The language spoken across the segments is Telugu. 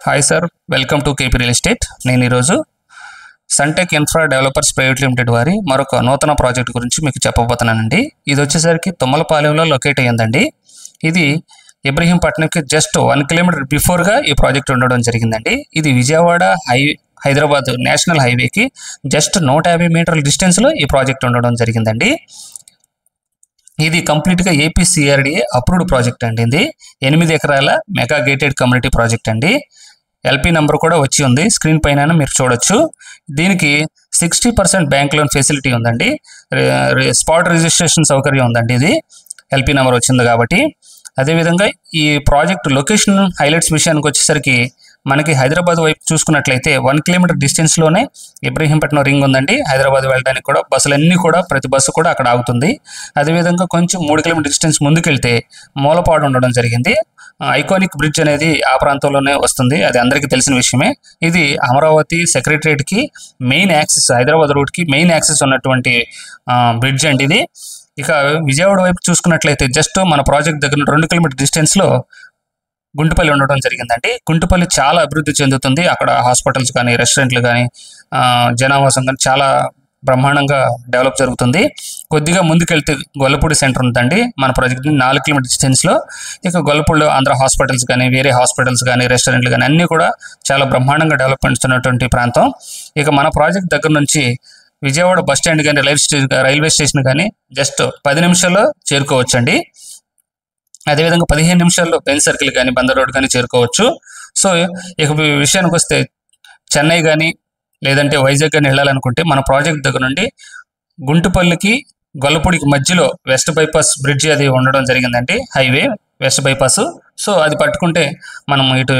Hi sir, welcome to KP real estate. నేను ఈరోజు Suntech infra developers private limited వారి మరొక నూతన ప్రాజెక్ట్ గురించి మీకు చెప్పబోతున్నానండి. ఇది వచ్చేసరికి తుమ్మలపాలెంలో లొకేట్ అయ్యిందండి. ఇది ఇబ్రహీంపట్నంకి జస్ట్ 1 కిలోమీటర్ బిఫోర్గా ఈ ప్రాజెక్ట్ ఉండడం జరిగిందండి. ఇది విజయవాడ హైదరాబాద్ నేషనల్ హైవేకి జస్ట్ 150 మీటర్ల డిస్టెన్స్లో ఈ ప్రాజెక్ట్ ఉండడం జరిగిందండి. ఇది కంప్లీట్గా ఏపీసీఆర్డీఏ అప్రూవ్డ్ ప్రాజెక్ట్ అండి. ఇది 8 ఎకరాల మెగా గేటెడ్ కమ్యూనిటీ ప్రాజెక్ట్ అండి. ఎల్పీ నెంబర్ కూడా వచ్చి ఉంది, స్క్రీన్ పైన మీరు చూడొచ్చు. దీనికి 60% బ్యాంక్ లోన్ ఫెసిలిటీ ఉందండి. స్పాట్ రిజిస్ట్రేషన్ సౌకర్యం ఉందండి. ఇది ఎల్పీ నెంబర్ వచ్చింది కాబట్టి. అదేవిధంగా ఈ ప్రాజెక్ట్ లొకేషన్ హైలైట్స్ విషయానికి వచ్చేసరికి మనకి హైదరాబాద్ వైపు చూసుకున్నట్లయితే 1 కిలోమీటర్ డిస్టెన్స్లోనే ఇబ్రహీంపట్నం రింగ్ ఉందండి. హైదరాబాద్ వెళ్ళడానికి కూడా బస్సులన్నీ కూడా ప్రతి బస్సు కూడా అక్కడ ఆగుతుంది. అదేవిధంగా కొంచెం 3 కిలోమీటర్ డిస్టెన్స్ ముందుకెళ్తే మూలపాడు ఉండడం జరిగింది. ఐకానిక్ బ్రిడ్జ్ అనేది ఆ ప్రాంతంలోనే వస్తుంది, అది అందరికీ తెలిసిన విషయమే. ఇది అమరావతి సెక్రటరియట్కి మెయిన్ యాక్సెస్, హైదరాబాద్ రూట్కి మెయిన్ యాక్సెస్ ఉన్నటువంటి బ్రిడ్జ్ అండి ఇది. ఇక విజయవాడ వైపు చూసుకున్నట్లయితే జస్ట్ మన ప్రాజెక్ట్ దగ్గర 2 కిలోమీటర్ డిస్టెన్స్లో గుంటుపల్లి ఉండడం జరిగిందండి. గుంటుపల్లి చాలా అభివృద్ధి చెందుతుంది. అక్కడ హాస్పిటల్స్ కానీ, రెస్టారెంట్లు కానీ, జనావాసం కానీ చాలా బ్రహ్మాండంగా డెవలప్ జరుగుతుంది. కొద్దిగా ముందుకెళ్తే గొల్లపూడి సెంటర్ ఉందండి మన ప్రాజెక్ట్ 4 కిలోమీటర్ డిస్టెన్స్లో. ఇక గొల్లపూడిలో ఆంధ్ర హాస్పిటల్స్ కానీ, వేరే హాస్పిటల్స్ కానీ, రెస్టారెంట్లు కానీ అన్నీ కూడా చాలా బ్రహ్మాండంగా డెవలప్మెంట్స్ ఉన్నటువంటి ప్రాంతం. ఇక మన ప్రాజెక్ట్ దగ్గర నుంచి విజయవాడ బస్ స్టాండ్ కానీ, రైల్వే స్టేషన్ కానీ జస్ట్ 10 నిమిషాల్లో చేరుకోవచ్చండి. అదేవిధంగా 15 నిమిషాల్లో బెంజ్ సర్కిల్ కానీ, బందర్ రోడ్ కానీ చేరుకోవచ్చు. సో ఇక విషయానికి వస్తే చెన్నై కానీ లేదంటే వైజాగ్ కానీ వెళ్ళాలనుకుంటే మన ప్రాజెక్ట్ దగ్గర నుండి గుంటుపల్లికి గొల్లపూడికి మధ్యలో వెస్ట్ బైపాస్ బ్రిడ్జ్ అది ఉండడం జరిగిందండి. Highway west bypass. సో అది పట్టుకుంటే మనం ఇటు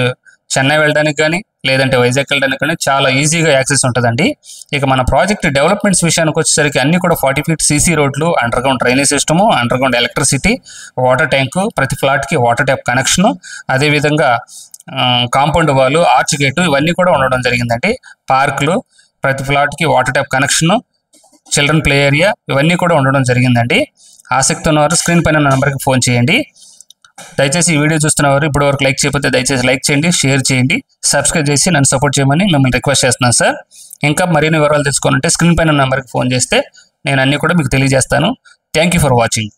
చెన్నై వెళ్ళడానికి కానీ లేదంటే వైజాగ్ వెళ్ళడానికి కానీ చాలా ఈజీగా యాక్సెస్ ఉంటుందండి. ఇక మన ప్రాజెక్ట్ డెవలప్మెంట్స్ విషయానికి వచ్చేసరికి అన్ని కూడా 40 ఫీట్ సీసీ రోడ్లు, under ground drainage system, under ground electricity, water tank, ప్రతి ఫ్లాట్కి వాటర్ ట్యాప్ కనెక్షను, అదేవిధంగా కాంపౌండ్ వాల్, ఆర్చ్ గేటు ఇవన్నీ కూడా ఉండడం జరిగిందండి. పార్కులు, ప్రతి ఫ్లాట్కి water tap connection, children play area ఇవన్నీ కూడా ఉండడం జరిగిందండి. ఆసక్తి ఉన్నవారు స్క్రీన్ పైన నెంబర్కి ఫోన్ చేయండి. దయచేసి ఈ వీడియో చూస్తున్నవారు ఇప్పటివరకు లైక్ చేయకపోతే దయచేసి లైక్ చేయండి, షేర్ చేయండి, సబ్స్క్రైబ్ చేసి నన్ను సపోర్ట్ చేయమని మిమ్మల్ని రిక్వెస్ట్ చేస్తున్నాను సార్. ఇంకా మరిన్ని వివరాలు తెలుసుకోవాలంటే స్క్రీన్ పైన నెంబర్కి ఫోన్ చేస్తే నేను అన్నీ కూడా మీకు తెలియజేస్తాను. Thank you for watching.